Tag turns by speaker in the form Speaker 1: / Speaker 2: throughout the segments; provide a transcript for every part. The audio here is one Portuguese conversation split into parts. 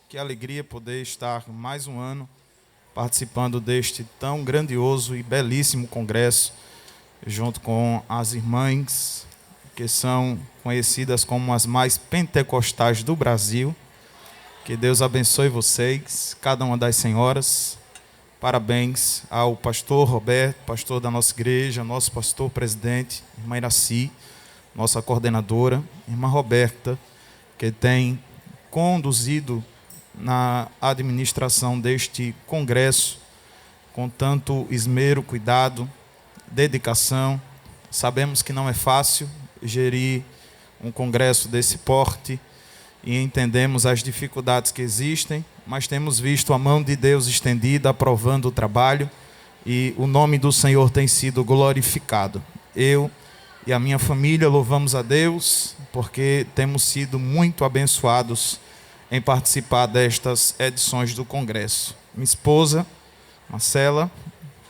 Speaker 1: Que alegria poder estar mais um ano participando deste tão grandioso e belíssimo congresso, junto com as irmãs que são conhecidas como as mais pentecostais do Brasil. Que Deus abençoe vocês, cada uma das senhoras. Parabéns ao pastor Roberto, pastor da nossa igreja, nosso pastor presidente, irmã Iraci, nossa coordenadora, irmã Roberta, que tem conduzido na administração deste congresso com tanto esmero, cuidado, dedicação. Sabemos que não é fácil gerir um congresso desse porte e entendemos as dificuldades que existem, mas temos visto a mão de Deus estendida, aprovando o trabalho, e o nome do Senhor tem sido glorificado. Eu e a minha família louvamos a Deus porque temos sido muito abençoados em participar destas edições do congresso. Minha esposa, Marcela,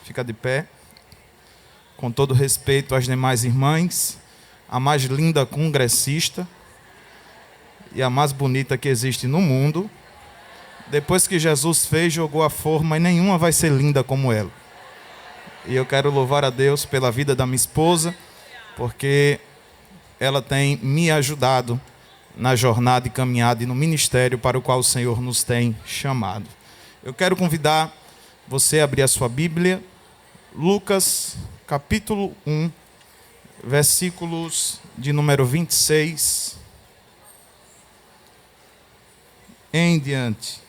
Speaker 1: fica de pé. Com todo respeito às demais irmãs, a mais linda congressista e a mais bonita que existe no mundo. Depois que Jesus fez, jogou a forma e nenhuma vai ser linda como ela. E eu quero louvar a Deus pela vida da minha esposa, porque ela tem me ajudado na jornada e caminhada e no ministério para o qual o Senhor nos tem chamado. Eu quero convidar você a abrir a sua Bíblia, Lucas capítulo 1, versículos de número 26 em diante.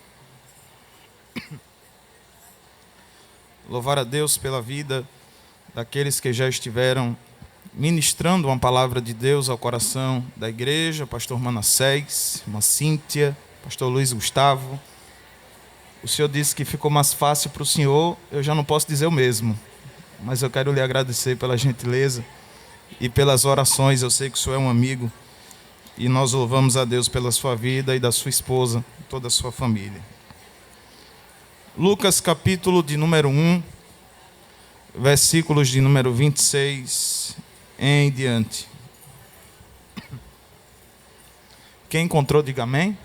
Speaker 1: Louvar a Deus pela vida daqueles que já estiveram ministrando uma palavra de Deus ao coração da igreja, pastor Manassés, irmã Cíntia, pastor Luiz Gustavo. O senhor disse que ficou mais fácil para o senhor, eu já não posso dizer o mesmo, mas eu quero lhe agradecer pela gentileza e pelas orações. Eu sei que o senhor é um amigo e nós louvamos a Deus pela sua vida e da sua esposa, toda a sua família. Lucas capítulo de número 1, versículos de número 26 em diante. Quem encontrou, diga amém. Amém.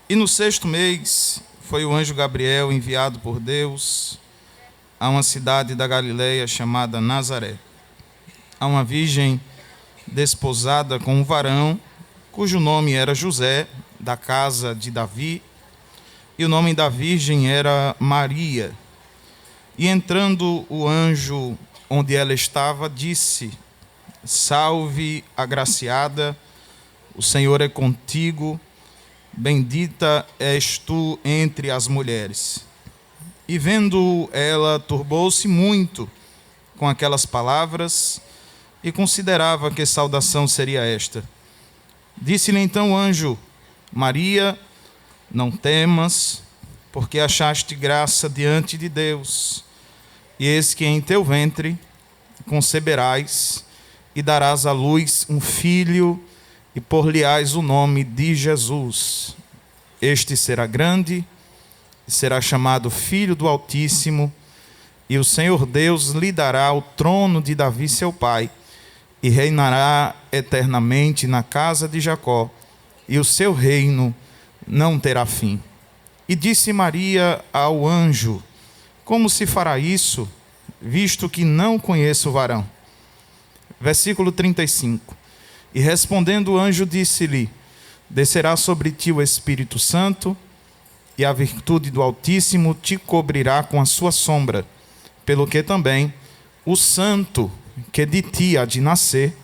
Speaker 1: E no 6º mês foi o anjo Gabriel enviado por Deus a uma cidade da Galileia chamada Nazaré, a uma virgem desposada com um varão cujo nome era José, da casa de Davi, e o nome da virgem era Maria. E entrando o anjo onde ela estava, disse: Salve, agraciada, o Senhor é contigo, bendita és tu entre as mulheres. E vendo ela, turbou-se muito com aquelas palavras e considerava que saudação seria esta. Disse-lhe então o anjo: Maria, não temas, porque achaste graça diante de Deus. E eis que em teu ventre conceberás e darás à luz um filho, e por-lhe-ás o nome de Jesus. Este será grande e será chamado Filho do Altíssimo, e o Senhor Deus lhe dará o trono de Davi seu pai, e reinará eternamente na casa de Jacó, e o seu reino não terá fim. E disse Maria ao anjo: Como se fará isso, visto que não conheço o varão? Versículo 35. E respondendo o anjo, disse-lhe: Descerá sobre ti o Espírito Santo, e a virtude do Altíssimo te cobrirá com a sua sombra, pelo que também o santo que de ti há de nascer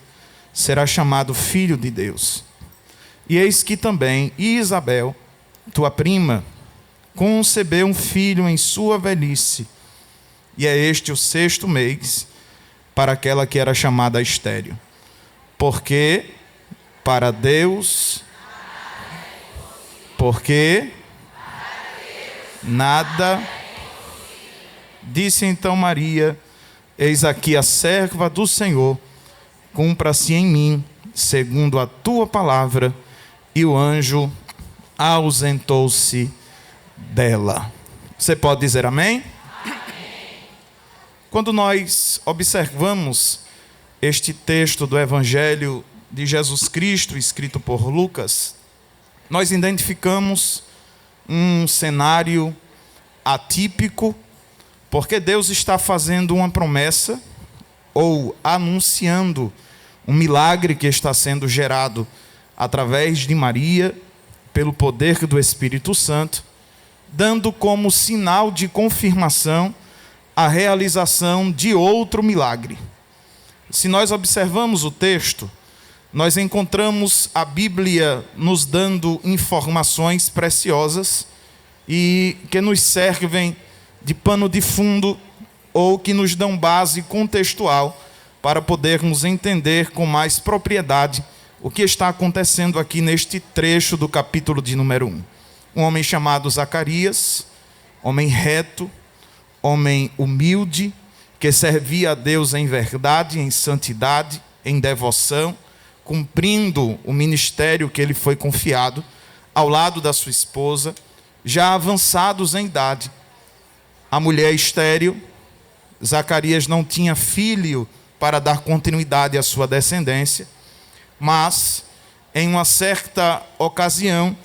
Speaker 1: será chamado Filho de Deus. E eis que também Isabel, tua prima, concebeu um filho em sua velhice, e é este o 6º mês para aquela que era chamada estéril, porque nada. Disse então Maria: Eis aqui a serva do Senhor, cumpra-se em mim segundo a tua palavra. E o anjo ausentou-se dela. Você pode dizer amém? Amém. Quando nós observamos este texto do Evangelho de Jesus Cristo, escrito por Lucas, nós identificamos um cenário atípico, porque Deus está fazendo uma promessa ou anunciando um milagre que está sendo gerado através de Maria, pelo poder do Espírito Santo, dando como sinal de confirmação a realização de outro milagre. Se nós observamos o texto, nós encontramos a Bíblia nos dando informações preciosas e que nos servem de pano de fundo ou que nos dão base contextual para podermos entender com mais propriedade o que está acontecendo aqui neste trecho do capítulo de número 1. Um homem chamado Zacarias, homem reto, homem humilde, que servia a Deus em verdade, em santidade, em devoção, cumprindo o ministério que ele foi confiado, ao lado da sua esposa, já avançados em idade. A mulher estéril, Zacarias não tinha filho para dar continuidade à sua descendência, mas, em uma certa ocasião,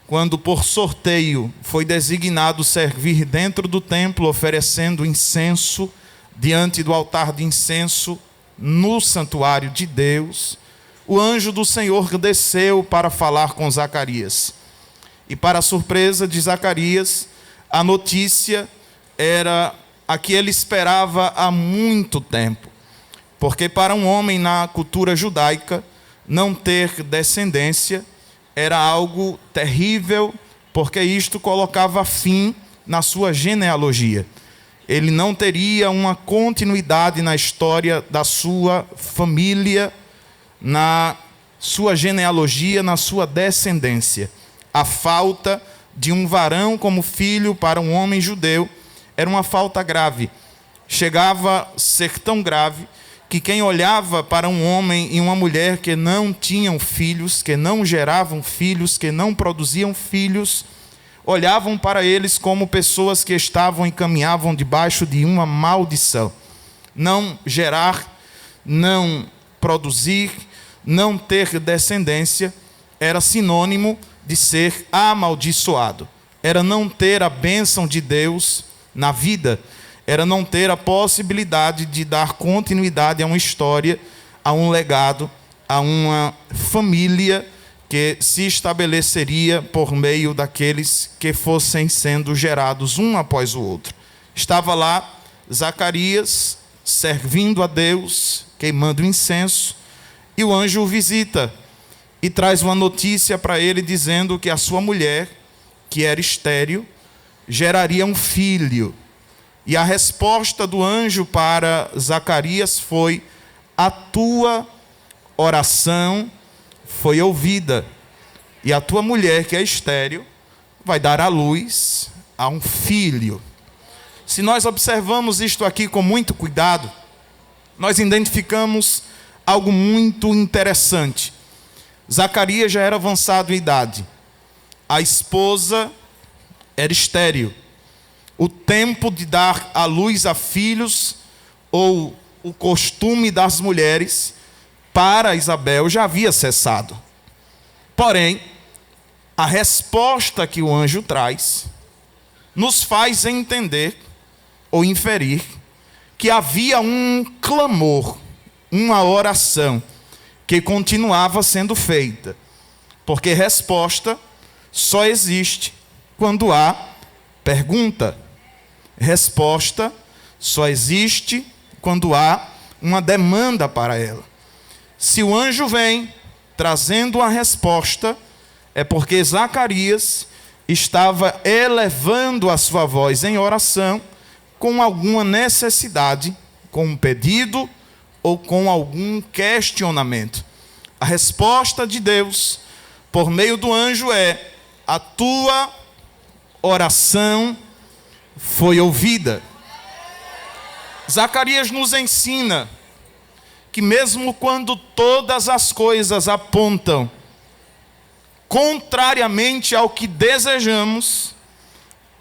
Speaker 1: quando por sorteio foi designado servir dentro do templo, oferecendo incenso diante do altar de incenso no santuário de Deus, o anjo do Senhor desceu para falar com Zacarias. E para a surpresa de Zacarias, a notícia era a que ele esperava há muito tempo. Porque para um homem na cultura judaica, não ter descendência era algo terrível, porque isto colocava fim na sua genealogia. Ele não teria uma continuidade na história da sua família, na sua genealogia, na sua descendência. A falta de um varão como filho para um homem judeu era uma falta grave. Chegava a ser tão grave que quem olhava para um homem e uma mulher que não tinham filhos, que não geravam filhos, que não produziam filhos, olhavam para eles como pessoas que estavam e caminhavam debaixo de uma maldição. Não gerar, não produzir, não ter descendência era sinônimo de ser amaldiçoado. Era não ter a bênção de Deus na vida. Era não ter a possibilidade de dar continuidade a uma história, a um legado, a uma família que se estabeleceria por meio daqueles que fossem sendo gerados um após o outro. Estava lá Zacarias servindo a Deus, queimando incenso, e o anjo o visita e traz uma notícia para ele dizendo que a sua mulher, que era estéril, geraria um filho. E a resposta do anjo para Zacarias foi: a tua oração foi ouvida, e a tua mulher, que é estéril, vai dar à luz a um filho. Se nós observamos isto aqui com muito cuidado, nós identificamos algo muito interessante. Zacarias já era avançado em idade. A esposa era estéril. O tempo de dar à luz a filhos, ou o costume das mulheres, para Isabel já havia cessado. Porém, a resposta que o anjo traz nos faz entender ou inferir que havia um clamor, uma oração que continuava sendo feita. Porque resposta só existe quando há pergunta. Resposta só existe quando há uma demanda para ela. Se o anjo vem trazendo uma resposta, é porque Zacarias estava elevando a sua voz em oração com alguma necessidade, com um pedido ou com algum questionamento. A resposta de Deus, por meio do anjo, é: a tua oração foi ouvida. Zacarias nos ensina que mesmo quando todas as coisas apontam contrariamente ao que desejamos,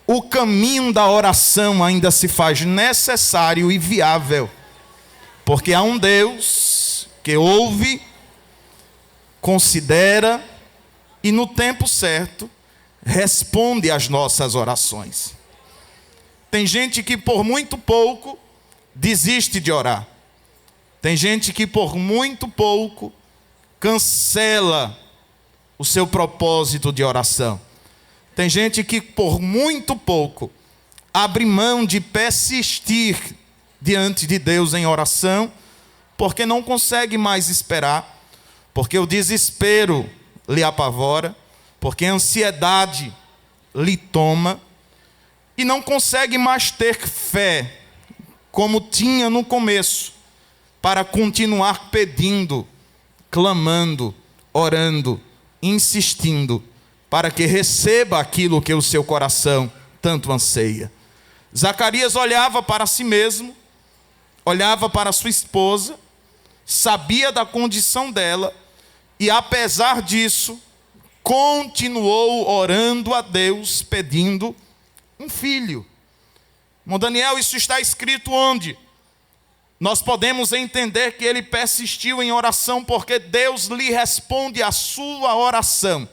Speaker 1: o caminho da oração ainda se faz necessário e viável, porque há um Deus que ouve, considera e no tempo certo responde às nossas orações. Tem gente que por muito pouco desiste de orar. Tem gente que por muito pouco cancela o seu propósito de oração. Tem gente que por muito pouco abre mão de persistir diante de Deus em oração, porque não consegue mais esperar, porque o desespero lhe apavora, porque a ansiedade lhe toma, e não consegue mais ter fé, como tinha no começo, para continuar pedindo, clamando, orando, insistindo, para que receba aquilo que o seu coração tanto anseia. Zacarias olhava para si mesmo, olhava para sua esposa, sabia da condição dela, e apesar disso, continuou orando a Deus, pedindo um filho. Irmão Daniel, isso está escrito onde? Nós podemos entender que ele persistiu em oração porque Deus lhe responde a sua oração.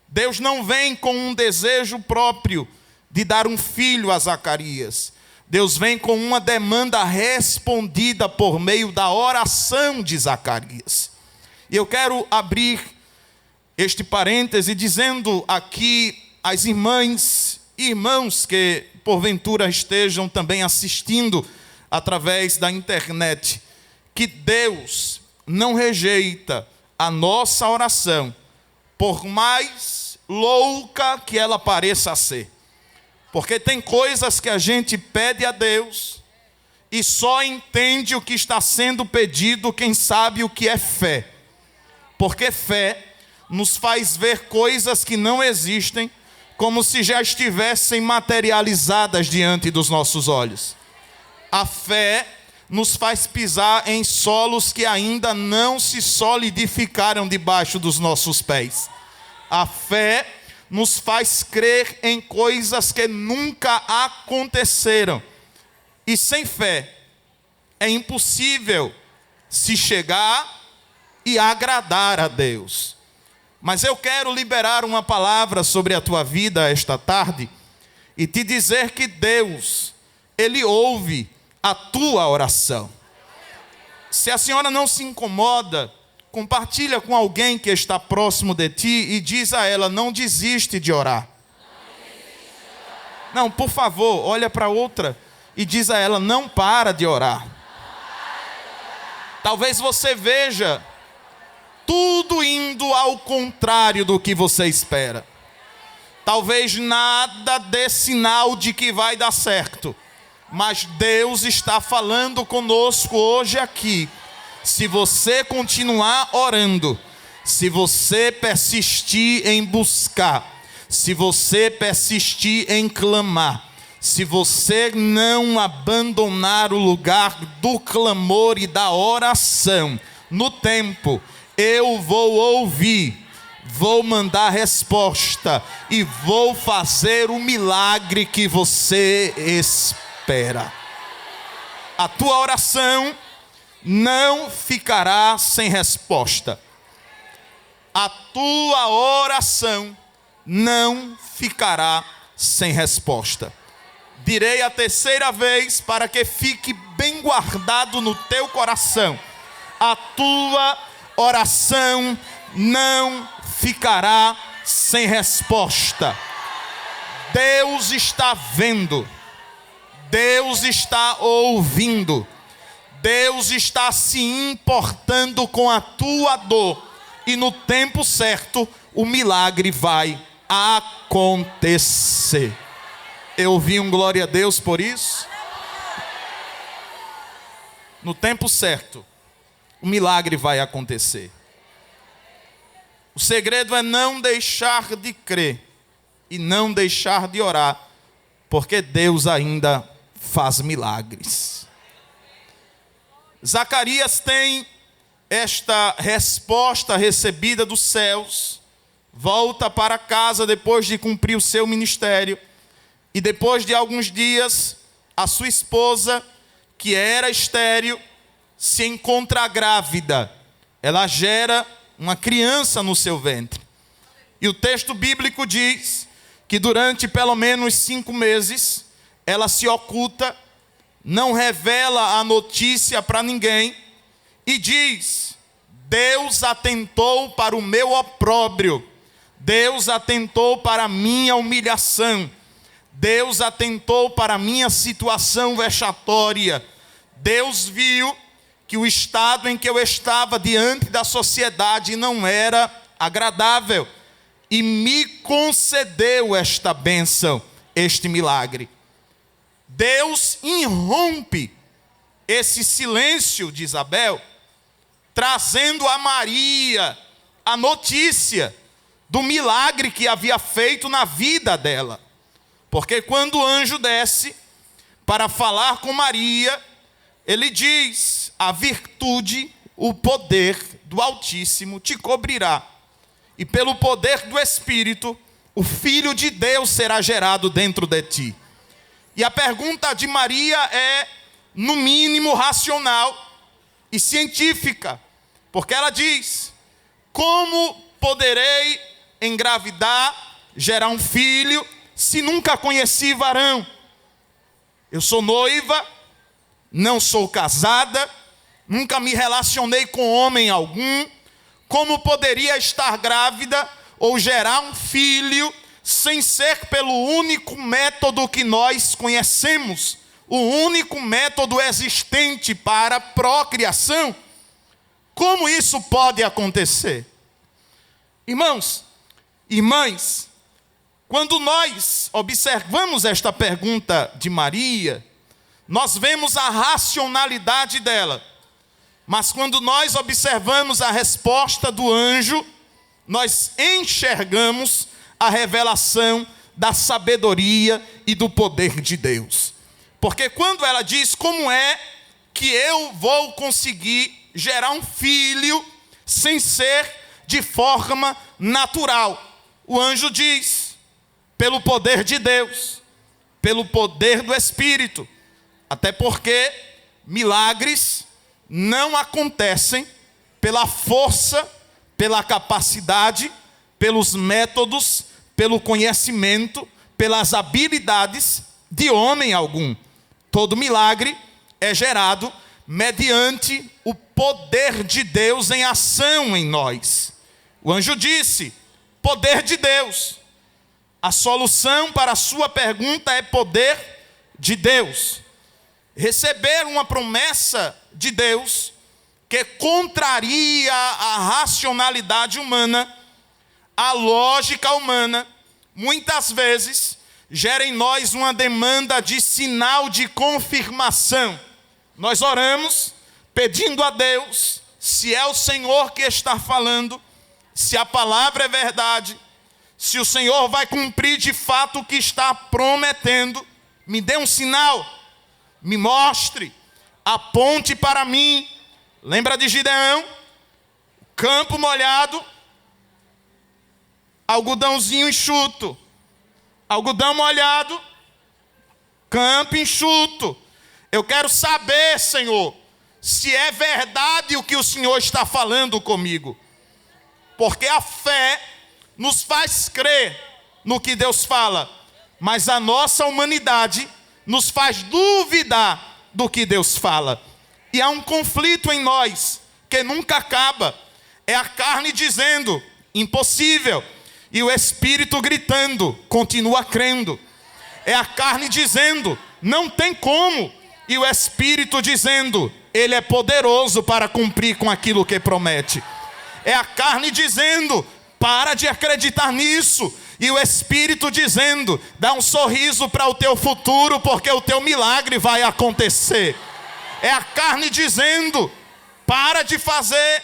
Speaker 1: Deus não vem com um desejo próprio de dar um filho a Zacarias. Deus vem com uma demanda respondida por meio da oração de Zacarias. E eu quero abrir este parêntese dizendo aqui às irmãs e irmãos que porventura estejam também assistindo através da internet, que Deus não rejeita a nossa oração, por mais louca que ela pareça ser. Porque tem coisas que a gente pede a Deus e só entende o que está sendo pedido quem sabe o que é fé. Porque fé nos faz ver coisas que não existem, como se já estivessem materializadas diante dos nossos olhos. A fé nos faz pisar em solos que ainda não se solidificaram debaixo dos nossos pés. A fé nos faz crer em coisas que nunca aconteceram. E sem fé é impossível se chegar e agradar a Deus. Mas eu quero liberar uma palavra sobre a tua vida esta tarde e te dizer que Deus, Ele ouve a tua oração. Se a senhora não se incomoda, compartilha com alguém que está próximo de ti e diz a ela: não desiste de orar. Não, por favor, olha para outra e diz a ela: não para de orar. Talvez você veja tudo indo ao contrário do que você espera. Talvez nada dê sinal de que vai dar certo. Mas Deus está falando conosco hoje aqui. Se você continuar orando, se você persistir em buscar, se você persistir em clamar, se você não abandonar o lugar do clamor e da oração, no tempo, eu vou ouvir, vou mandar resposta e vou fazer o milagre que você espera. A tua oração não ficará sem resposta. A tua oração não ficará sem resposta. Direi a terceira vez para que fique bem guardado no teu coração. A tua oração não ficará sem resposta. Deus está vendo. Deus está ouvindo. Deus está se importando com a tua dor. E no tempo certo, o milagre vai acontecer. Eu ouvi um glória a Deus por isso. No tempo certo, o milagre vai acontecer. O segredo é não deixar de crer e não deixar de orar, porque Deus ainda faz milagres. Zacarias tem esta resposta recebida dos céus, volta para casa depois de cumprir o seu ministério, e depois de alguns dias, a sua esposa, que era estéril, se encontra grávida. Ela gera uma criança no seu ventre. E o texto bíblico diz que durante pelo menos 5 meses, ela se oculta, não revela a notícia para ninguém, e diz: Deus atentou para o meu opróbrio, Deus atentou para a minha humilhação, Deus atentou para a minha situação vexatória. Deus viu que o estado em que eu estava diante da sociedade não era agradável e me concedeu esta bênção, este milagre. Deus irrompe esse silêncio de Isabel, trazendo a Maria a notícia do milagre que havia feito na vida dela. Porque quando o anjo desce para falar com Maria, ele diz: a virtude, o poder do Altíssimo te cobrirá, e pelo poder do Espírito, o Filho de Deus será gerado dentro de ti. E a pergunta de Maria é, no mínimo, racional e científica, porque ela diz: como poderei engravidar, gerar um filho, se nunca conheci varão? Eu sou noiva, não sou casada, nunca me relacionei com homem algum. Como poderia estar grávida ou gerar um filho sem ser pelo único método que nós conhecemos, o único método existente para procriação? Como isso pode acontecer? Irmãos, irmãs, quando nós observamos esta pergunta de Maria, nós vemos a racionalidade dela. Mas quando nós observamos a resposta do anjo, nós enxergamos a revelação da sabedoria e do poder de Deus. Porque quando ela diz: como é que eu vou conseguir gerar um filho sem ser de forma natural? O anjo diz: pelo poder de Deus, pelo poder do Espírito. Até porque milagres não acontecem pela força, pela capacidade, pelos métodos, pelo conhecimento, pelas habilidades de homem algum. Todo milagre é gerado mediante o poder de Deus em ação em nós. O anjo disse: poder de Deus. A solução para a sua pergunta é poder de Deus. Receber uma promessa de Deus que contraria a racionalidade humana, a lógica humana, muitas vezes gera em nós uma demanda de sinal de confirmação. Nós oramos pedindo a Deus se é o Senhor que está falando, se a palavra é verdade, se o Senhor vai cumprir de fato o que está prometendo. Me dê um sinal, me mostre, aponte para mim. Lembra de Gideão? Campo molhado, algodãozinho enxuto. Algodão molhado, campo enxuto. Eu quero saber, Senhor, se é verdade o que o Senhor está falando comigo. Porque a fé nos faz crer no que Deus fala, mas a nossa humanidade nos faz duvidar do que Deus fala. E há um conflito em nós que nunca acaba. É a carne dizendo: impossível. E o Espírito gritando: continua crendo. É a carne dizendo: não tem como. E o Espírito dizendo: Ele é poderoso para cumprir com aquilo que promete. É a carne dizendo: para de acreditar nisso. E o Espírito dizendo: dá um sorriso para o teu futuro, porque o teu milagre vai acontecer. É a carne dizendo: para de fazer,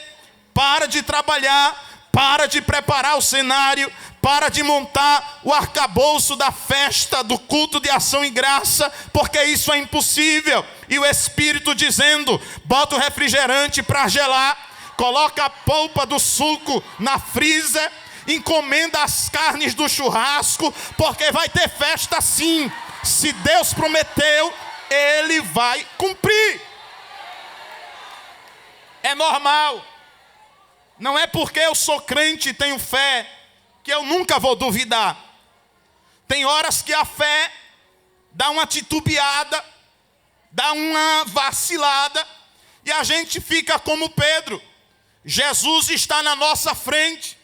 Speaker 1: para de trabalhar, para de preparar o cenário, para de montar o arcabouço da festa, do culto de ação e graça, porque isso é impossível. E o Espírito dizendo: bota o refrigerante para gelar, coloca a polpa do suco na freezer, encomenda as carnes do churrasco, porque vai ter festa sim. Se Deus prometeu, Ele vai cumprir. É normal. Não é porque eu sou crente e tenho fé que eu nunca vou duvidar. Tem horas que a fé dá uma titubeada, dá uma vacilada, e a gente fica como Pedro. Jesus está na nossa frente,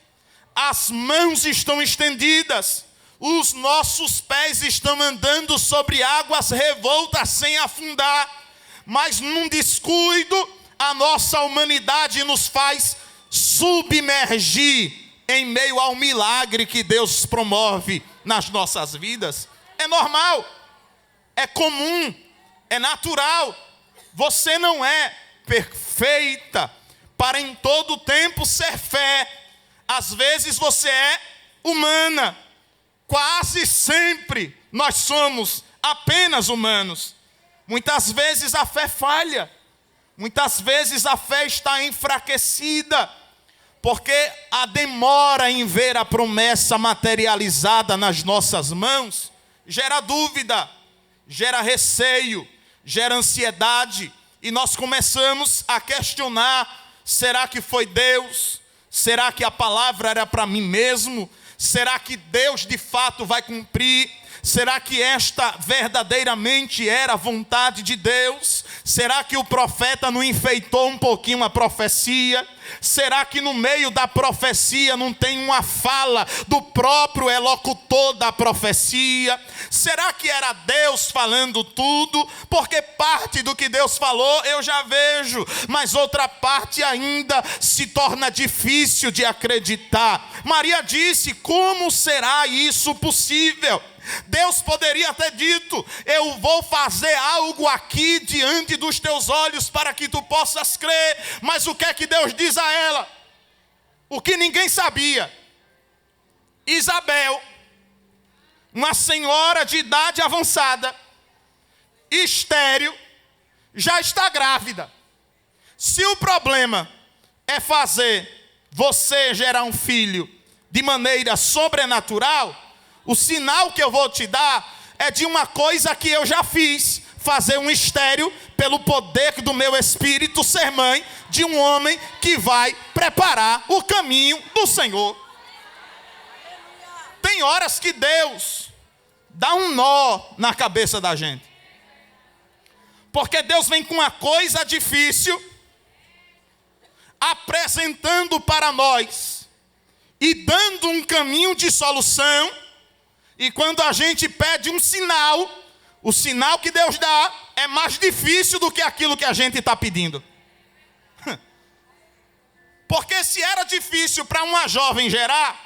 Speaker 1: as mãos estão estendidas, os nossos pés estão andando sobre águas revoltas sem afundar, mas num descuido, a nossa humanidade nos faz submergir em meio ao milagre que Deus promove nas nossas vidas. É normal, é comum, é natural. Você não é perfeita para em todo tempo ser fé. Às vezes você é humana. Quase sempre nós somos apenas humanos. Muitas vezes a fé falha. Muitas vezes a fé está enfraquecida, porque a demora em ver a promessa materializada nas nossas mãos gera dúvida, gera receio, gera ansiedade, e nós começamos a questionar: será que foi Deus? Será que a palavra era para mim mesmo? Será que Deus de fato vai cumprir? Será que esta verdadeiramente era a vontade de Deus? Será que o profeta não enfeitou um pouquinho a profecia? Será que no meio da profecia não tem uma fala do próprio elocutor da profecia? Será que era Deus falando tudo? Porque parte do que Deus falou eu já vejo, mas outra parte ainda se torna difícil de acreditar. Maria disse: como será isso possível? Deus poderia ter dito: eu vou fazer algo aqui diante dos teus olhos para que tu possas crer. Mas o que é que Deus diz a ela? O que ninguém sabia. Isabel, uma senhora de idade avançada, estéril, já está grávida. Se o problema é fazer você gerar um filho de maneira sobrenatural, o sinal que eu vou te dar é de uma coisa que eu já fiz: fazer um estéril, pelo poder do meu espírito, ser mãe de um homem que vai preparar o caminho do Senhor. Tem horas que Deus dá um nó na cabeça da gente, porque Deus vem com uma coisa difícil, apresentando para nós e dando um caminho de solução. E quando a gente pede um sinal, o sinal que Deus dá é mais difícil do que aquilo que a gente está pedindo. Porque se era difícil para uma jovem gerar,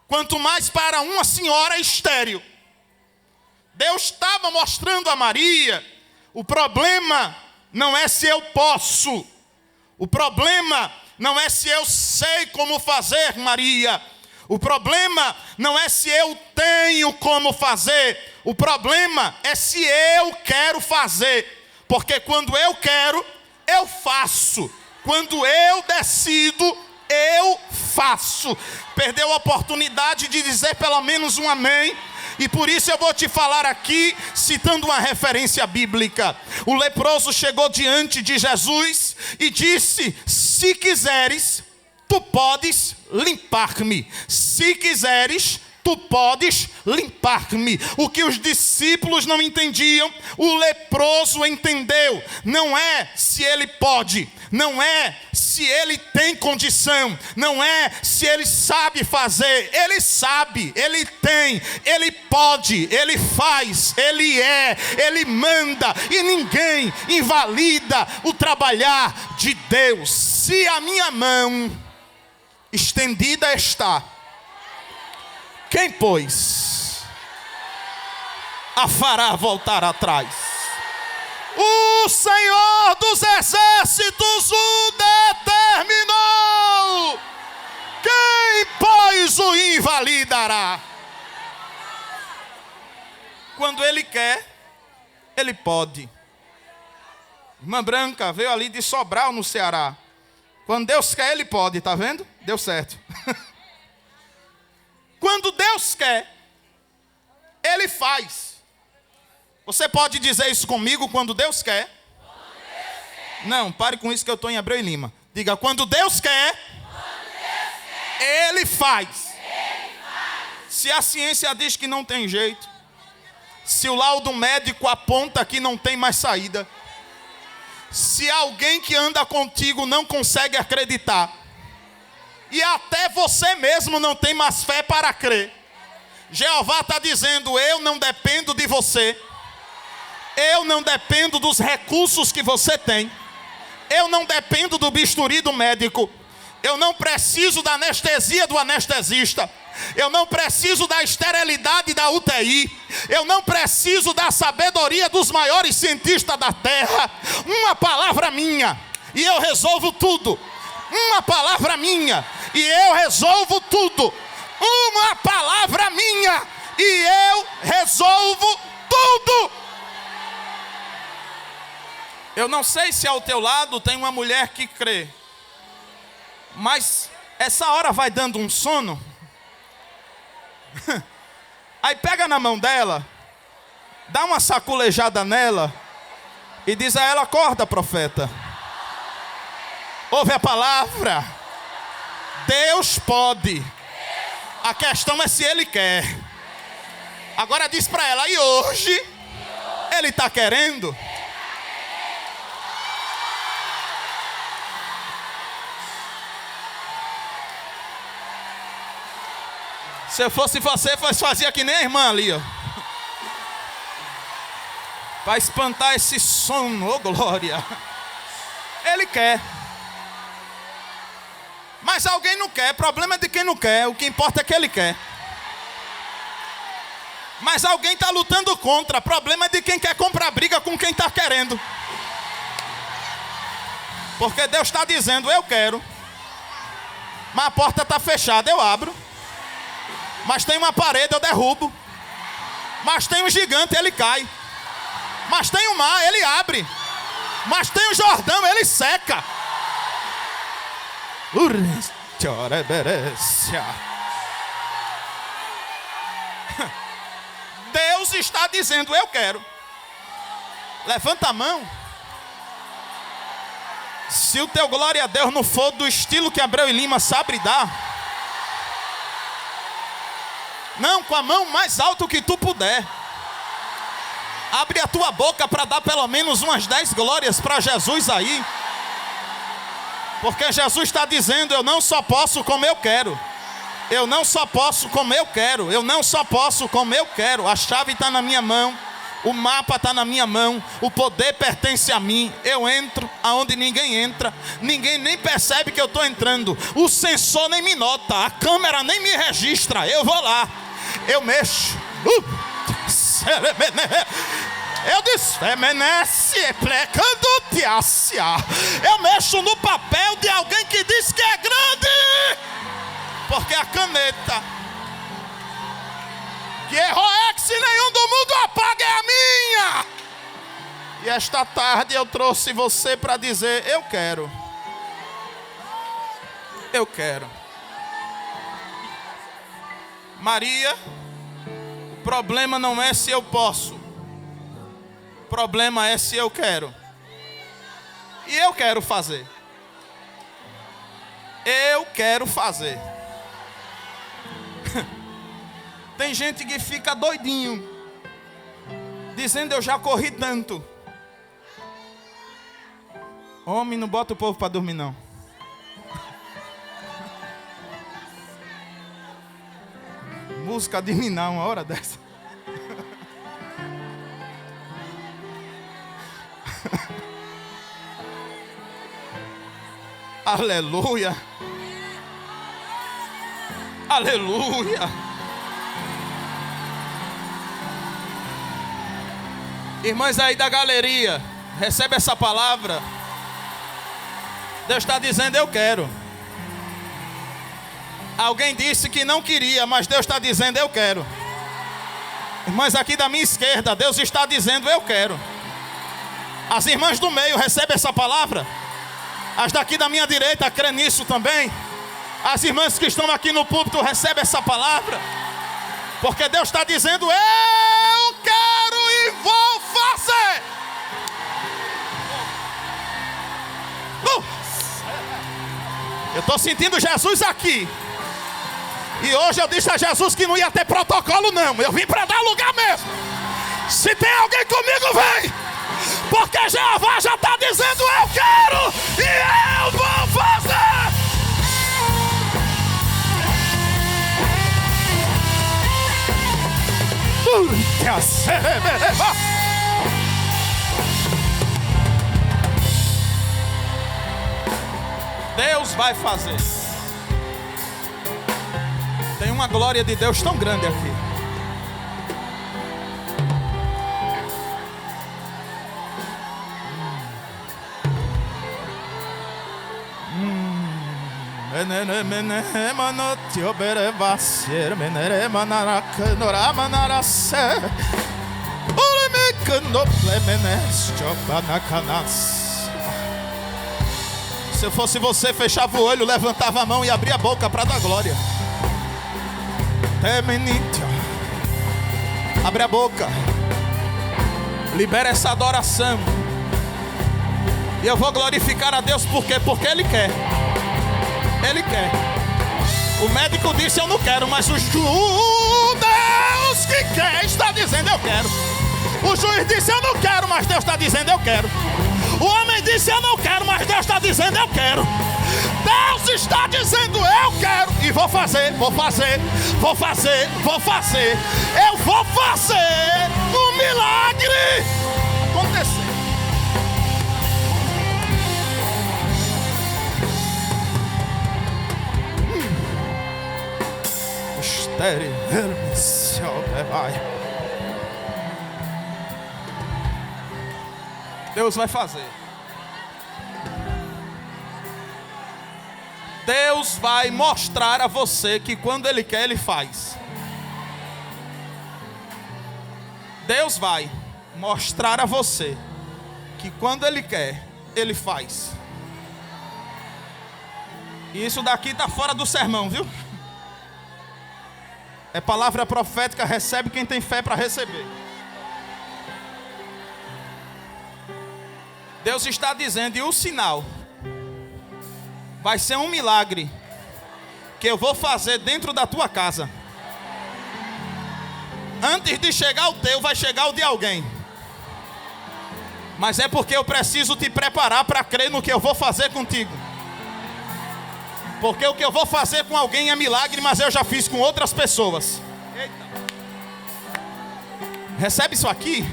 Speaker 1: quanto mais para uma senhora estéril. Deus estava mostrando a Maria: o problema não é se eu posso, o problema não é se eu sei como fazer, Maria. O problema não é se eu tenho como fazer, o problema é se eu quero fazer. Porque quando eu quero, eu faço. Quando eu decido, eu faço. Perdeu a oportunidade de dizer pelo menos um amém? E por isso eu vou te falar aqui, citando uma referência bíblica. O leproso chegou diante de Jesus e disse: se quiseres, tu podes limpar-me. Se quiseres, tu podes limpar-me. O que os discípulos não entendiam, o leproso entendeu. Não é se ele pode, não é se ele tem condição, não é se ele sabe fazer. Ele sabe, ele tem, ele pode, ele faz, ele é, ele manda, e ninguém invalida o trabalhar de Deus. Se a minha mão estendida está, quem, pois, a fará voltar atrás? O Senhor dos Exércitos o determinou. Quem, pois, o invalidará? Quando Ele quer, Ele pode. Irmã Branca veio ali de Sobral, no Ceará. Quando Deus quer, Ele pode, tá vendo? Deu certo. Quando Deus quer, Ele faz. Você pode dizer isso comigo? Quando Deus quer? Não, pare com isso que eu estou em Abreu e Lima. Diga: quando Deus quer, Ele faz. Se a ciência diz que não tem jeito, se o laudo médico aponta que não tem mais saída, se alguém que anda contigo não consegue acreditar, e até você mesmo não tem mais fé para crer, Jeová está dizendo: eu não dependo de você, eu não dependo dos recursos que você tem, eu não dependo do bisturi do médico, eu não preciso da anestesia do anestesista, eu não preciso da esterilidade da UTI, eu não preciso da sabedoria dos maiores cientistas da terra. Uma palavra minha e eu resolvo tudo. Uma palavra minha e eu resolvo tudo. Uma palavra minha e eu resolvo tudo. Eu não sei se ao teu lado tem uma mulher que crê, mas essa hora vai dando um sono. Aí pega na mão dela, dá uma saculejada nela e diz a ela: acorda, profeta. Ouve a palavra. Deus pode. A questão é se Ele quer. Agora diz para ela: e hoje Ele está querendo. Se eu fosse você, fazia que nem a irmã ali, ó, para espantar esse sono. Oh, glória. Ele quer, mas alguém não quer. Problema é de quem não quer. O que importa é que ele quer. Mas alguém está lutando contra. Problema é de quem quer comprar briga com quem está querendo. Porque Deus está dizendo: eu quero, mas a porta está fechada, eu abro. Mas tem uma parede, eu derrubo. Mas tem um gigante, ele cai. Mas tem o mar, ele abre. Mas tem o Jordão, ele seca. Deus está dizendo: eu quero. Levanta a mão. Se o teu glória a Deus não for do estilo que Abreu e Lima sabe dar, não, com a mão mais alto que tu puder. Abre a tua boca para dar pelo menos umas 10 glórias para Jesus aí. Porque Jesus está dizendo: eu não só posso como eu quero. Eu não só posso como eu quero. Eu não só posso como eu quero. A chave está na minha mão. O mapa está na minha mão. O poder pertence a mim. Eu entro aonde ninguém entra. Ninguém nem percebe que eu estou entrando. O sensor nem me nota. A câmera nem me registra. Eu vou lá. Eu mexo. Eu desfemenece, eu mexo no papel de alguém que diz que é grande. Porque a caneta que Erroex nenhum do mundo apaga é a minha. E esta tarde eu trouxe você para dizer: eu quero. Eu quero. Maria, o problema não é se eu posso. O problema é se eu quero. E eu quero fazer. Eu quero fazer. Tem gente que fica doidinho, dizendo: eu já corri tanto. Homem, não bota o povo para dormir não. Música de minar uma hora dessa. Aleluia. Aleluia. Irmãs aí da galeria, recebe essa palavra. Deus está dizendo: eu quero. Alguém disse que não queria, mas Deus está dizendo: eu quero. Irmãs aqui da minha esquerda, Deus está dizendo: eu quero. As irmãs do meio, recebem essa palavra. As daqui da minha direita, crê nisso também. As irmãs que estão aqui no púlpito, recebem essa palavra. Porque Deus está dizendo: eu quero e vou fazer. Eu estou sentindo Jesus aqui. E hoje eu disse a Jesus que não ia ter protocolo não. Eu vim para dar lugar mesmo. Se tem alguém comigo, vem. Porque Jeová já está dizendo: eu quero e eu vou fazer. Deus vai fazer. Tem uma glória de Deus tão grande aqui. Se eu fosse você, fechava o olho, levantava a mão e abria a boca para dar glória. Abre a boca. Libera essa adoração. E eu vou glorificar a Deus por quê? Porque Ele quer. Ele quer. O médico disse: eu não quero, mas o Deus que quer está dizendo: eu quero. O juiz disse: eu não quero, mas Deus está dizendo: eu quero. O homem disse: eu não quero, mas Deus está dizendo: eu quero. Deus está dizendo: eu quero. E vou fazer, vou fazer, vou fazer, vou fazer. Eu vou fazer um milagre acontecer. Deus vai fazer. Deus vai mostrar a você que quando Ele quer, Ele faz. Deus vai mostrar a você que quando Ele quer, Ele faz. E isso daqui está fora do sermão, viu? É palavra profética, recebe quem tem fé para receber. Deus está dizendo, e o sinal vai ser um milagre que eu vou fazer dentro da tua casa. Antes de chegar o teu, vai chegar o de alguém. Mas é porque eu preciso te preparar para crer no que eu vou fazer contigo. Porque o que eu vou fazer com alguém é milagre, mas eu já fiz com outras pessoas. Eita. Recebe isso aqui?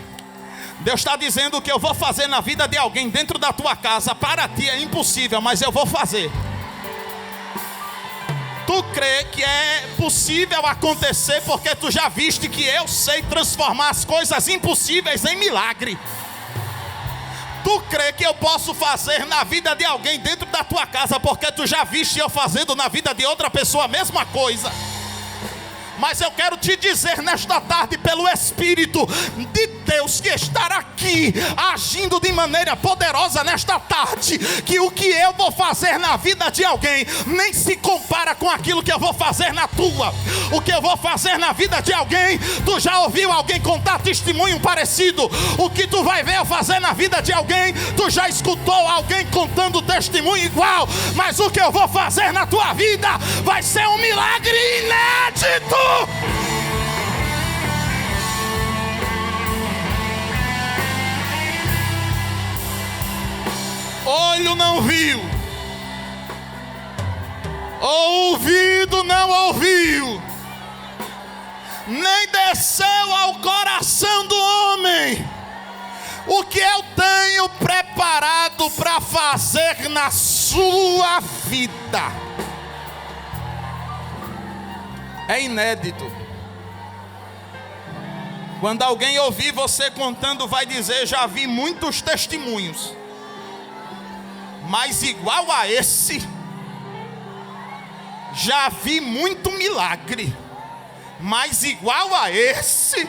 Speaker 1: Deus está dizendo que eu vou fazer na vida de alguém dentro da tua casa. Para ti é impossível, mas eu vou fazer. Tu crê que é possível acontecer porque tu já viste que eu sei transformar as coisas impossíveis em milagre. Tu crê que eu posso fazer na vida de alguém dentro da tua casa porque tu já viste eu fazendo na vida de outra pessoa a mesma coisa. Mas eu quero te dizer nesta tarde, pelo Espírito de Deus que está aqui, agindo de maneira poderosa nesta tarde, que o que eu vou fazer na vida de alguém nem se compara com aquilo que eu vou fazer na tua. O que eu vou fazer na vida de alguém, tu já ouviu alguém contar testemunho parecido. O que tu vai ver eu fazer na vida de alguém, tu já escutou alguém contando testemunho igual. Mas o que eu vou fazer na tua vida vai ser um milagre inédito. Olho não viu, ouvido não ouviu, nem desceu ao coração do homem o que eu tenho preparado para fazer na sua vida. É inédito. Quando alguém ouvir você contando, vai dizer: já vi muitos testemunhos, mas igual a esse, já vi muito milagre, mas igual a esse,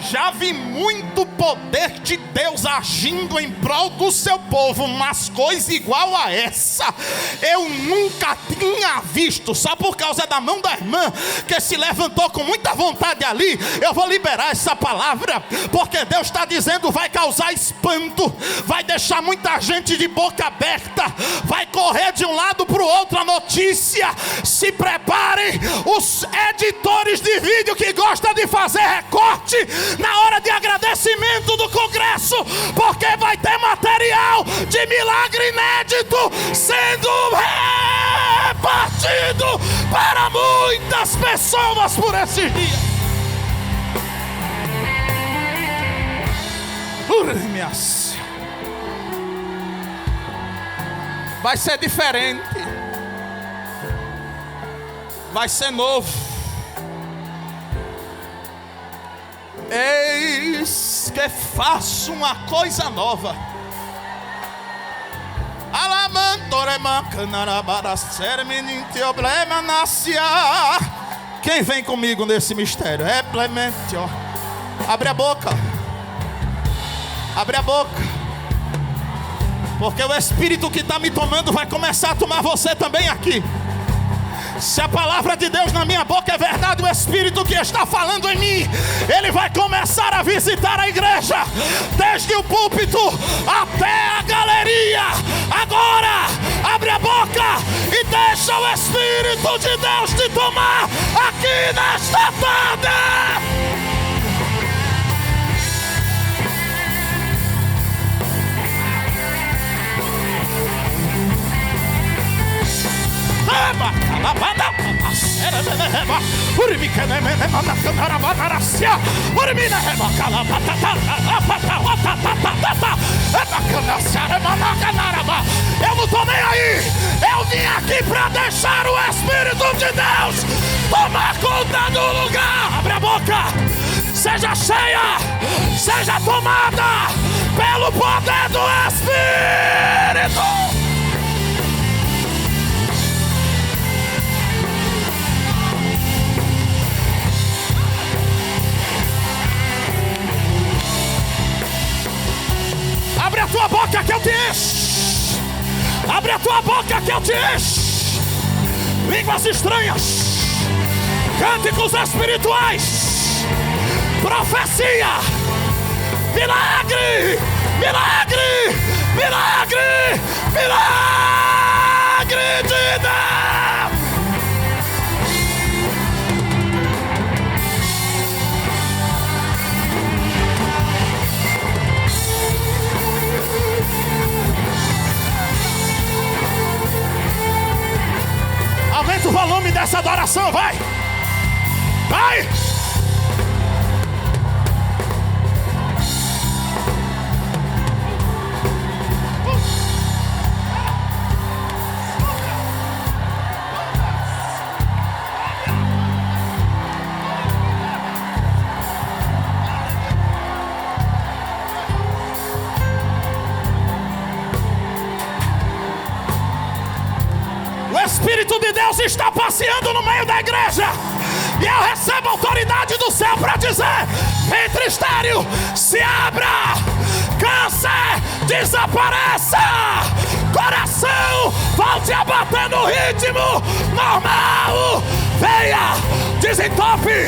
Speaker 2: Já vi muito poder de Deus agindo em prol do seu povo, mas coisa igual a essa eu nunca tinha visto. Só por causa da mão da irmã que se levantou com muita vontade ali, eu vou liberar essa palavra, porque Deus está dizendo: vai causar espanto, vai deixar muita gente de boca aberta, vai correr de um lado para o outro a notícia. Se preparem os editores de vídeo que gostam de fazer recorte na hora de agradecimento do Congresso, porque vai ter material de milagre inédito sendo repartido para muitas pessoas por esse dia. Vai ser diferente, vai ser novo. Eis que faço uma coisa nova. Quem vem comigo nesse mistério? Abre a boca. Abre a boca. Porque o Espírito que está me tomando vai começar a tomar você também aqui. Se a palavra de Deus na minha boca é verdade, o Espírito que está falando em mim, ele vai começar a visitar a igreja, desde o púlpito até a galeria. Agora, abre a boca e deixa o Espírito de Deus te tomar aqui nesta tarde. Eu não estou nem aí. Eu vim aqui para deixar o Espírito de Deus tomar conta do lugar. Abre a boca. Seja cheia, seja tomada pelo poder do Espírito. Abre a tua boca que eu te encho. Abre a tua boca que eu te encho. Línguas estranhas, cânticos espirituais, profecia, milagre, milagre, milagre, milagre de Deus. Aumenta o volume dessa adoração, vai! Vai! O Espírito de Deus está passeando no meio da igreja. E eu recebo a autoridade do céu para dizer: ventre estéril, se abra. Câncer, desapareça. Coração, volte a bater no ritmo normal. Veia, desentope.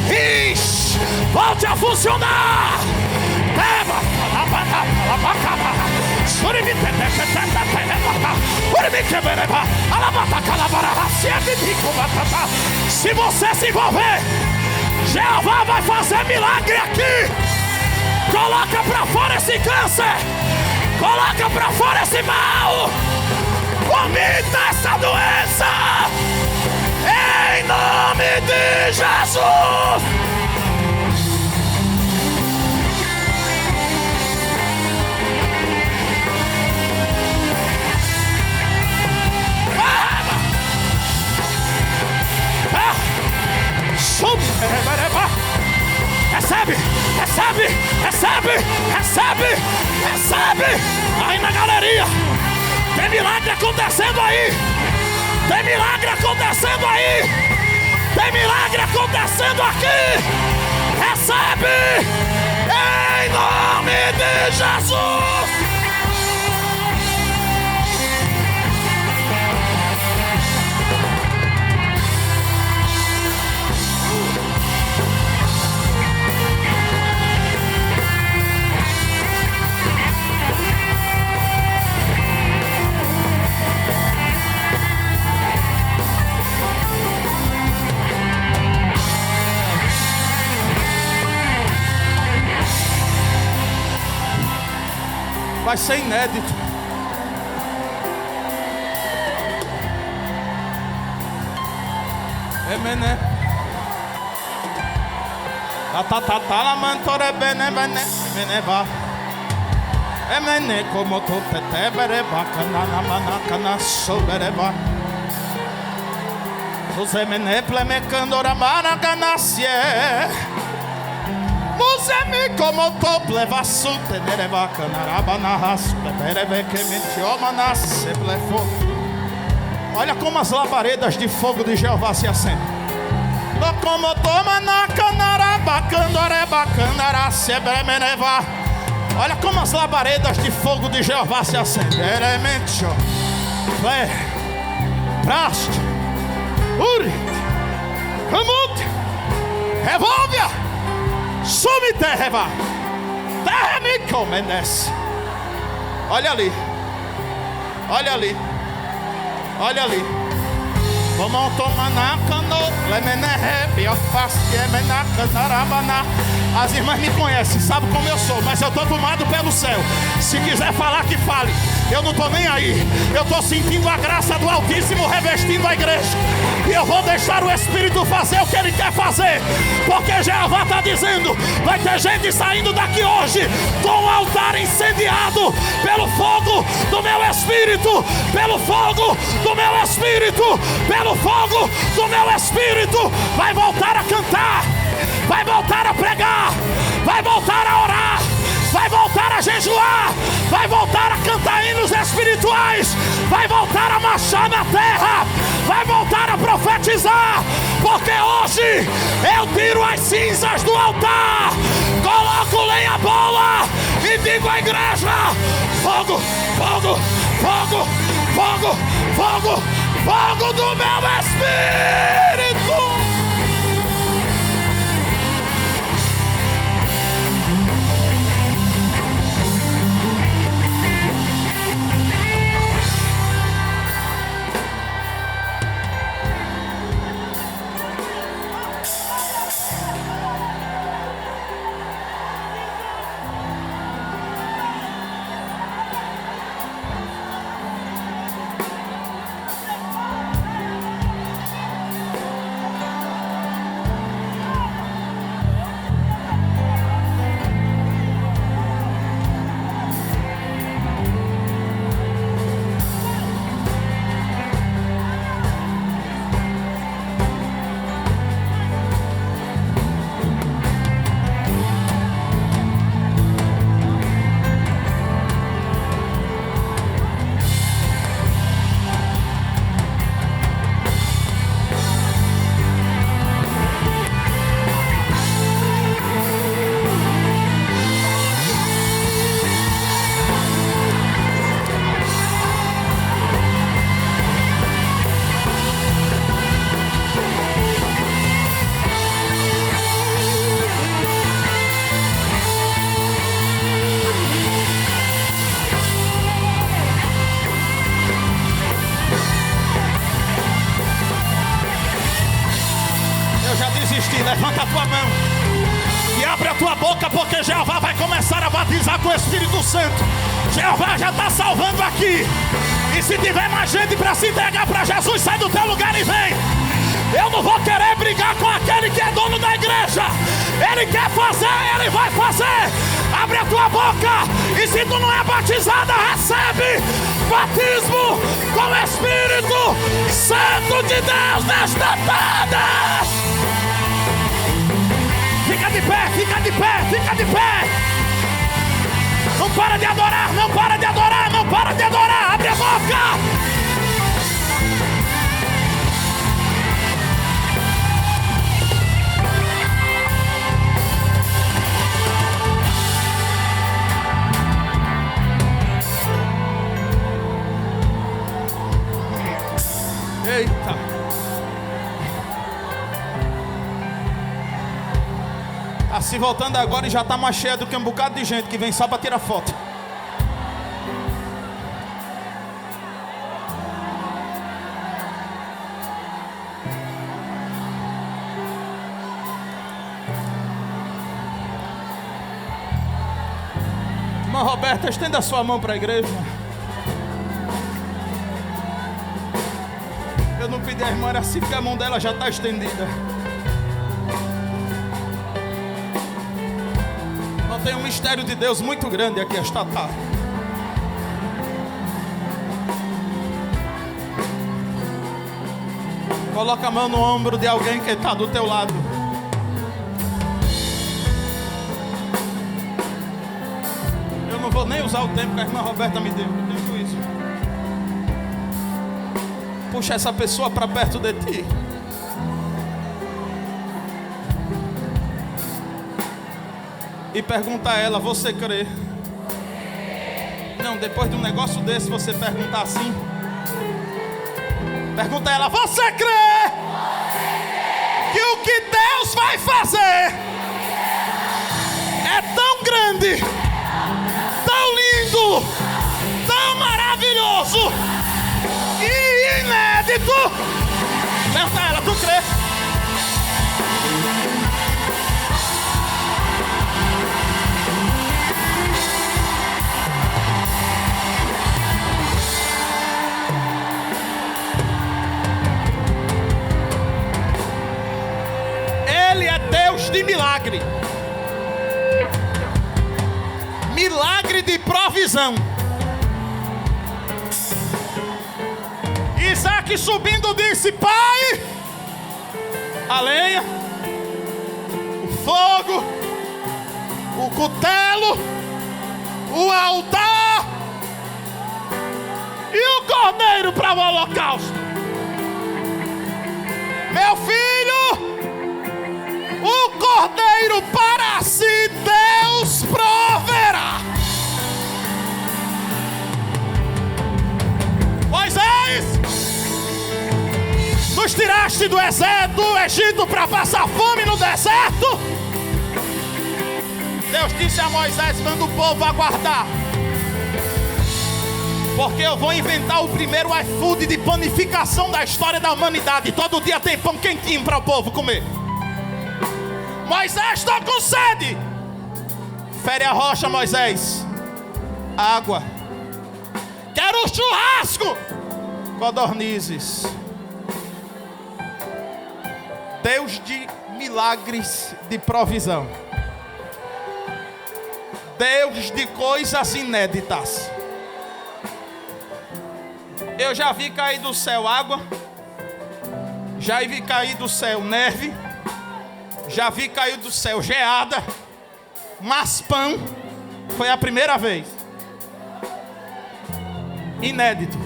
Speaker 2: Rins, volte a funcionar. Se você se envolver, Jeová vai fazer milagre aqui. Coloca pra fora esse câncer. Coloca pra fora esse mal. Vomita essa doença. Em nome de Jesus. Recebe, recebe, recebe, recebe, recebe. Aí na galeria, tem milagre acontecendo aí. Tem milagre acontecendo aí. Tem milagre acontecendo aqui. Recebe! Em nome de Jesus! Vai ser inédito. Emene. La mantore bene bene. Emene va. Emene como tu te bereba canana manacana sobereba. Os emene pleme candora maracanacie. Musemi como tople vasu tenereva canaraba narras bebereve que mentioma nasce blefo. Olha como as labaredas de fogo de Jeová se acendem. Como toma na canaraba candoreba canarace bremeneva. Olha como as labaredas de fogo de Jeová se acendem. Elementio ple praste uri camute revolve. Sumi terra, terra me comenece. Olha ali, olha ali, olha ali. Como toma na cano, lemené, bioface, menaca, narabana. As irmãs me conhecem, sabem como eu sou, mas eu estou tomado pelo céu. Se quiser falar, que fale. Eu não estou nem aí. Eu estou sentindo a graça do Altíssimo revestindo a igreja. E eu vou deixar o Espírito fazer o que Ele quer fazer. Porque Jeová está dizendo, vai ter gente saindo daqui hoje com o altar incendiado pelo fogo do meu Espírito. Pelo fogo do meu Espírito. Pelo fogo do meu Espírito. Vai voltar a cantar. Vai voltar a pregar, vai voltar a orar, vai voltar a jejuar, vai voltar a cantar hinos espirituais, vai voltar a marchar na terra, vai voltar a profetizar, porque hoje eu tiro as cinzas do altar, coloco lenha bola e digo à igreja: fogo, fogo, fogo, fogo, fogo, fogo do meu Espírito. Levanta a tua mão e abre a tua boca, porque Jeová vai começar a batizar com o Espírito Santo. Jeová já está salvando aqui. E se tiver mais gente para se entregar para Jesus, sai do teu lugar e vem. Eu não vou querer brigar com aquele que é dono da igreja. Ele quer fazer, ele vai fazer. Abre a tua boca. E se tu não é batizada, recebe batismo com o Espírito Santo de Deus nesta tarde. Fica de pé, fica de pé, fica de pé. Não para de adorar, não para de adorar, não para de adorar. Abre a boca. Tá se voltando agora e já tá mais cheia do que um bocado de gente que vem só para tirar foto. Irmã Roberta, estenda a sua mão para a igreja. Eu não pedi a irmã, era assim porque a mão dela já está estendida. Não tem um mistério de Deus muito grande aqui esta tarde. Coloca a mão no ombro de alguém que está do teu lado. Eu não vou nem usar o tempo que a irmã Roberta me deu. Eu tenho juízo. Puxa essa pessoa para perto de ti. E pergunta a ela: você crê? Não, depois de um negócio desse você perguntar assim. Pergunta a ela: você crê que o que Deus vai fazer é tão grande, tão lindo, tão maravilhoso e inédito? Pergunta a ela: tu crê? Ele é Deus de milagre. Milagre de provisão. Isaac subindo disse: pai, a lenha, o fogo, o cutelo, o altar e o cordeiro para o holocausto. Meu filho, o cordeiro para si Deus proverá. Moisés, nos tiraste do Egito para passar fome no deserto. Deus disse a Moisés: manda o povo aguardar, porque eu vou inventar o primeiro iFood de panificação da história da humanidade. Todo dia tem pão quentinho para o povo comer. Moisés, estou com sede. Fere a rocha, Moisés. Água. Quero churrasco. Codornizes. Deus de milagres de provisão. Deus de coisas inéditas. Eu já vi cair do céu água. Já vi cair do céu neve. Já vi cair do céu geada. Mas pão foi a primeira vez. Inédito.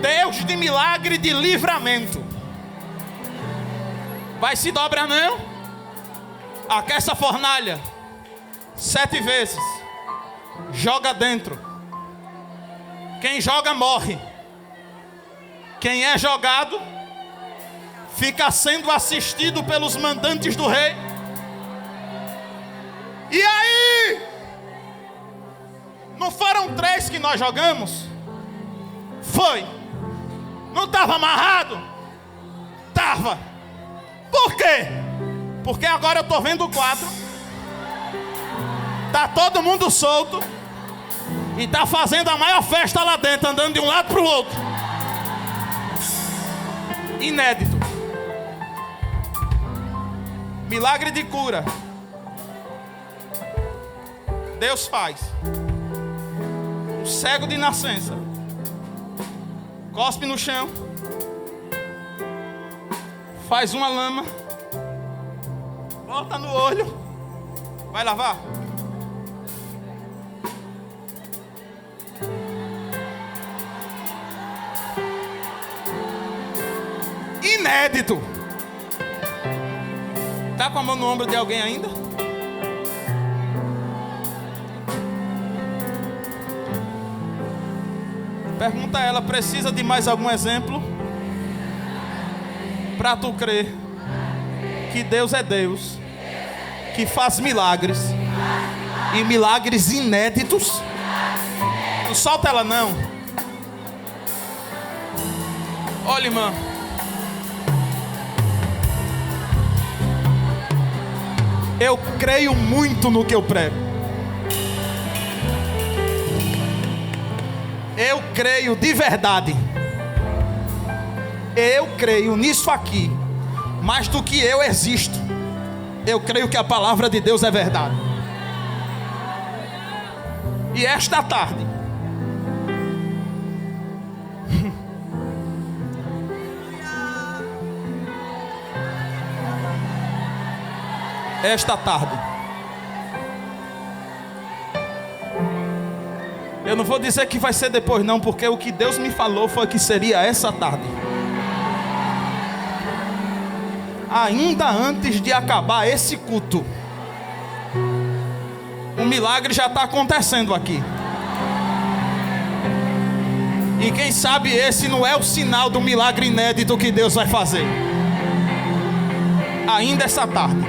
Speaker 2: Deus de milagre de livramento. Vai se dobrar não? Aquece a fornalha 7 vezes. Joga dentro. Quem joga morre. Quem é jogado fica sendo assistido pelos mandantes do rei. E aí? Não foram 3 que nós jogamos? Foi. Não estava amarrado? Estava. Por quê? Porque agora eu estou vendo 4. Está todo mundo solto. E está fazendo a maior festa lá dentro, andando de um lado para o outro. Inédito. Milagre de cura. Deus faz. O cego de nascença cospe no chão, faz uma lama, bota no olho, vai lavar. Inédito. Tá com a mão no ombro de alguém ainda? Pergunta a ela: precisa de mais algum exemplo para tu crer? que Deus é Deus, que faz milagres, e milagres inéditos. Não solta ela não. Olha, irmã, eu creio muito no que eu prego. Eu creio de verdade. Eu creio nisso aqui. Mais do que eu existo. Eu creio que a palavra de Deus é verdade. E esta tarde, eu não vou dizer que vai ser depois não, porque o que Deus me falou foi que seria essa tarde. Ainda antes de acabar esse culto, o milagre já está acontecendo aqui. E quem sabe esse não é o sinal do milagre inédito que Deus vai fazer. Ainda essa tarde.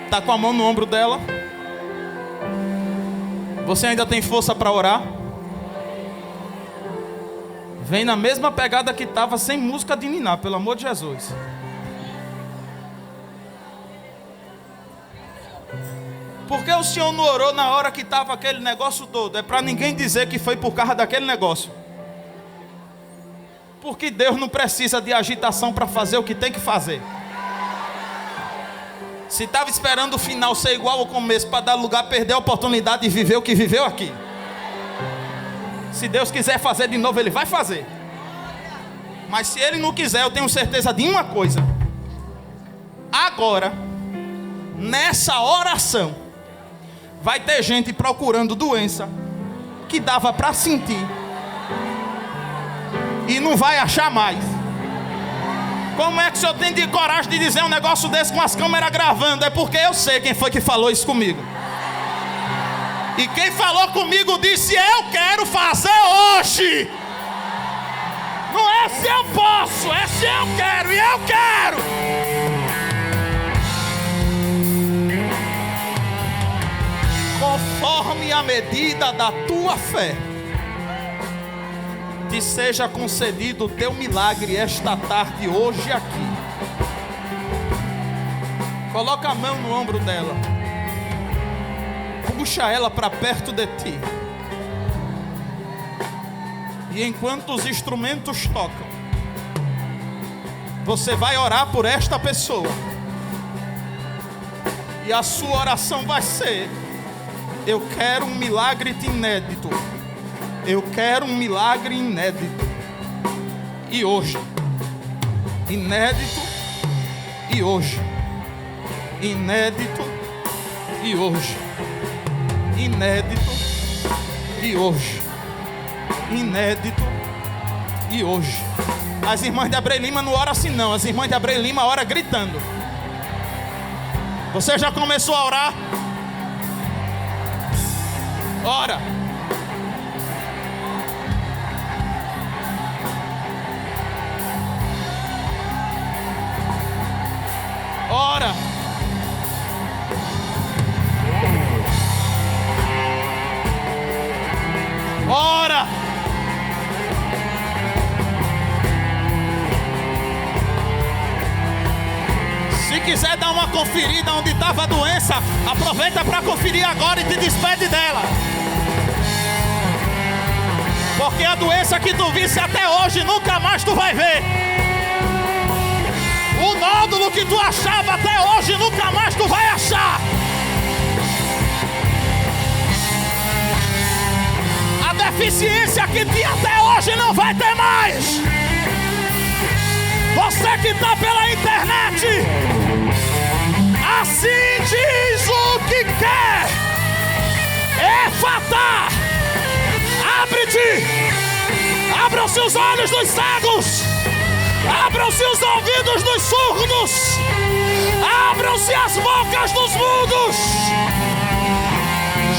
Speaker 2: Está com a mão no ombro dela? Você ainda tem força para orar? Vem na mesma pegada que estava, sem música de ninar, pelo amor de Jesus. Por que o senhor não orou na hora que estava aquele negócio todo? É para ninguém dizer que foi por causa daquele negócio. Porque Deus não precisa de agitação para fazer o que tem que fazer. Se estava esperando o final ser igual ao começo para dar lugar a perder a oportunidade de viver o que viveu aqui. Se Deus quiser fazer de novo, Ele vai fazer. Mas se Ele não quiser, eu tenho certeza de uma coisa. Agora, nessa oração, vai ter gente procurando doença que dava para sentir e não vai achar mais. Como é que o senhor tem de coragem de dizer um negócio desse com as câmeras gravando? É porque eu sei quem foi que falou isso comigo. E quem falou comigo disse: eu quero fazer hoje. Não é se eu posso, é se eu quero, e eu quero. Conforme a medida da tua fé, te seja concedido o teu milagre esta tarde, hoje aqui. Coloca a mão no ombro dela. Puxa ela para perto de ti. E enquanto os instrumentos tocam, você vai orar por esta pessoa. E a sua oração vai ser: eu quero um milagre inédito. Eu quero um milagre inédito. E hoje. Inédito e hoje. Inédito e hoje. Inédito e hoje. Inédito e hoje. As irmãs de Abreu Lima não oram assim não. As irmãs de Abreu Lima oram gritando. Você já começou a orar? Ora. Ora. Ora. Se quiser dar uma conferida onde estava a doença, aproveita para conferir agora e te despede dela. Porque a doença que tu visse até hoje, nunca mais tu vai ver. O nódulo que tu achava até hoje, nunca mais tu vai achar. A deficiência que tinha até hoje não vai ter mais. Você que está pela internet, assim diz o que quer. Efatá, abre-te. Abram-se os olhos dos cegos. Abram-se os ouvidos dos surdos. Abram-se as bocas dos mudos.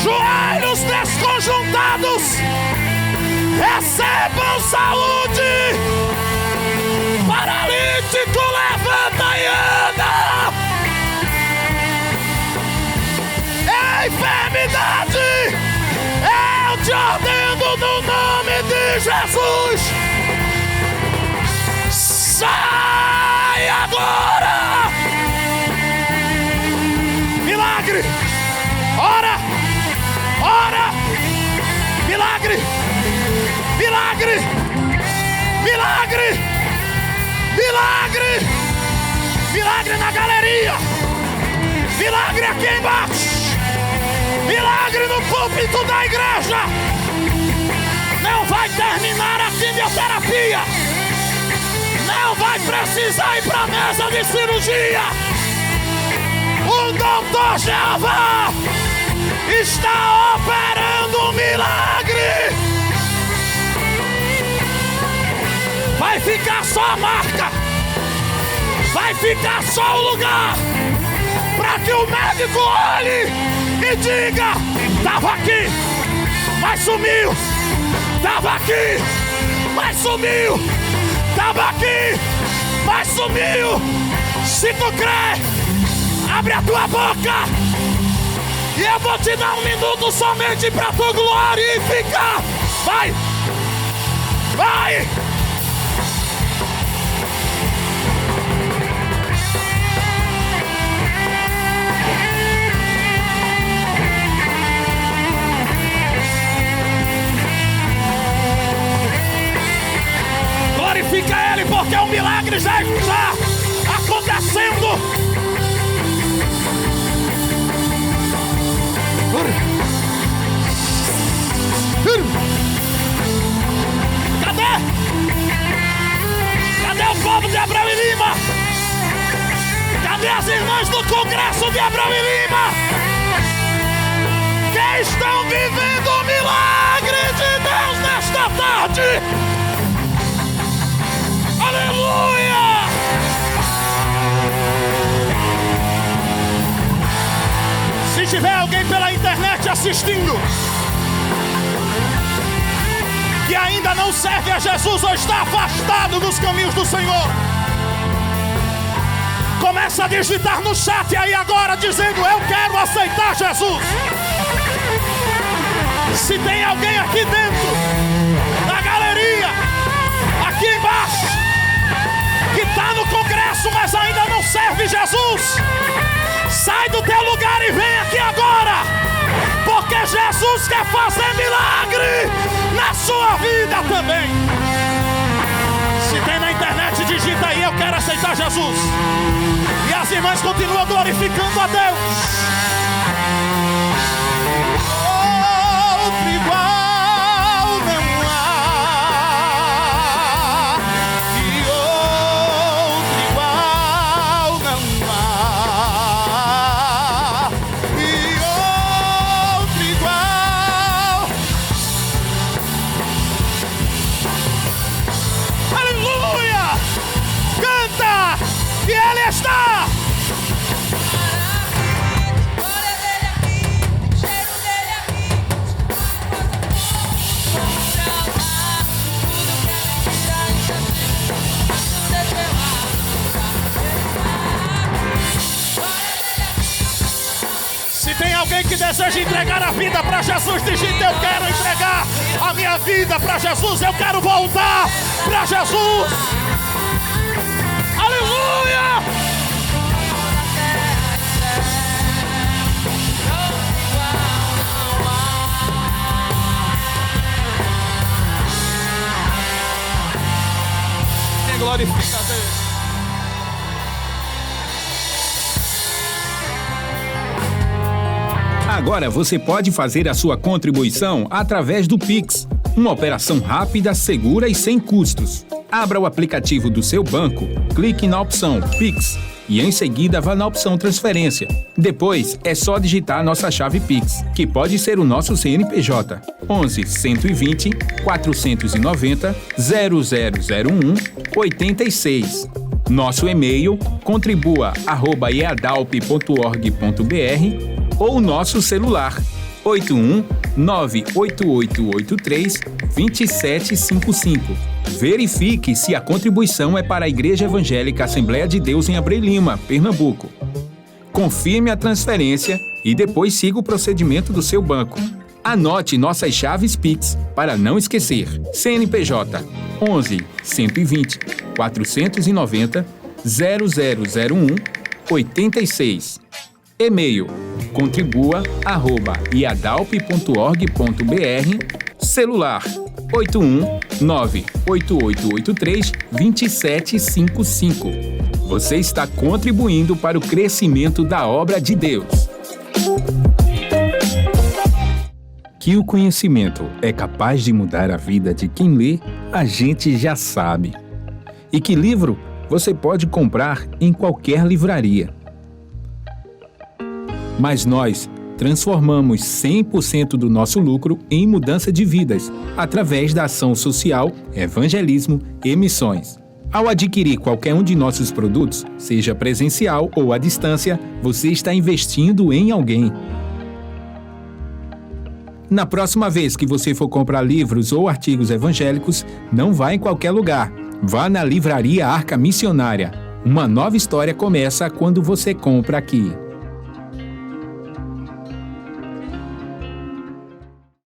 Speaker 2: Joelhos desconjuntados, recebam saúde. Paralítico, levanta e anda. Jesus! Sai agora! Milagre! Ora! Ora! Milagre! Milagre! Milagre! Milagre! Milagre na galeria! Milagre aqui embaixo! Milagre no púlpito da igreja! Não vai terminar a quimioterapia! Não vai precisar ir para a mesa de cirurgia! O doutor Jeová está operando um milagre! Vai ficar só a marca! Vai ficar só o lugar! Para que o médico olhe e diga: estava aqui, mas sumiu! Estava aqui, mas sumiu! Estava aqui, mas sumiu! Se tu crê, abre a tua boca e eu vou te dar 1 minuto somente para tu glorificar! Vai! Vai! Glorifica Ele, porque o milagre já está acontecendo. Cadê? Cadê o povo de Abreu e Lima? Cadê as irmãs do Congresso de Abreu e Lima? Que estão vivendo o milagre de Deus nesta tarde? Aleluia! Se tiver alguém pela internet assistindo que ainda não serve a Jesus ou está afastado dos caminhos do Senhor, começa a digitar no chat aí agora dizendo: eu quero aceitar Jesus. Se tem alguém aqui dentro, na galeria, aqui embaixo, que está no congresso, mas ainda não serve Jesus, sai do teu lugar e vem aqui agora, porque Jesus quer fazer milagre na sua vida também. Se tem na internet, digita aí: eu quero aceitar Jesus. E as irmãs continuam glorificando a Deus. Outro igual não há. E Ele está!
Speaker 3: Glória dele aqui, cheiro dele aqui. Tudo que é mentira ainda tem. Tudo é teu.
Speaker 2: Se tem alguém que deseja entregar a vida para Jesus, digita: eu quero entregar a minha vida para Jesus, eu quero voltar para Jesus. Aleluia! Quem glorifica a Deus?
Speaker 4: Agora você pode fazer a sua contribuição através do Pix. Uma operação rápida, segura e sem custos. Abra o aplicativo do seu banco, clique na opção Pix e em seguida vá na opção Transferência. Depois é só digitar nossa chave Pix, que pode ser o nosso CNPJ 11 120 490 0001 86. Nosso e-mail contribua@eadalp.org.br ou nosso celular 81-98883-2755. Verifique se a contribuição é para a Igreja Evangélica Assembleia de Deus em Abreu e Lima, Pernambuco. Confirme a transferência e depois siga o procedimento do seu banco. Anote nossas chaves Pix para não esquecer. CNPJ 11 120 490 0001 86. E-mail contribua@iadalp.org.br. Celular 81 98883 2755. Você está contribuindo para o crescimento da obra de Deus. Que o conhecimento é capaz de mudar a vida de quem lê, a gente já sabe. E que livro você pode comprar em qualquer livraria. Mas nós transformamos 100% do nosso lucro em mudança de vidas, através da ação social, evangelismo e missões. Ao adquirir qualquer um de nossos produtos, seja presencial ou à distância, você está investindo em alguém. Na próxima vez que você for comprar livros ou artigos evangélicos, não vá em qualquer lugar. Vá na Livraria Arca Missionária. Uma nova história começa quando você compra aqui.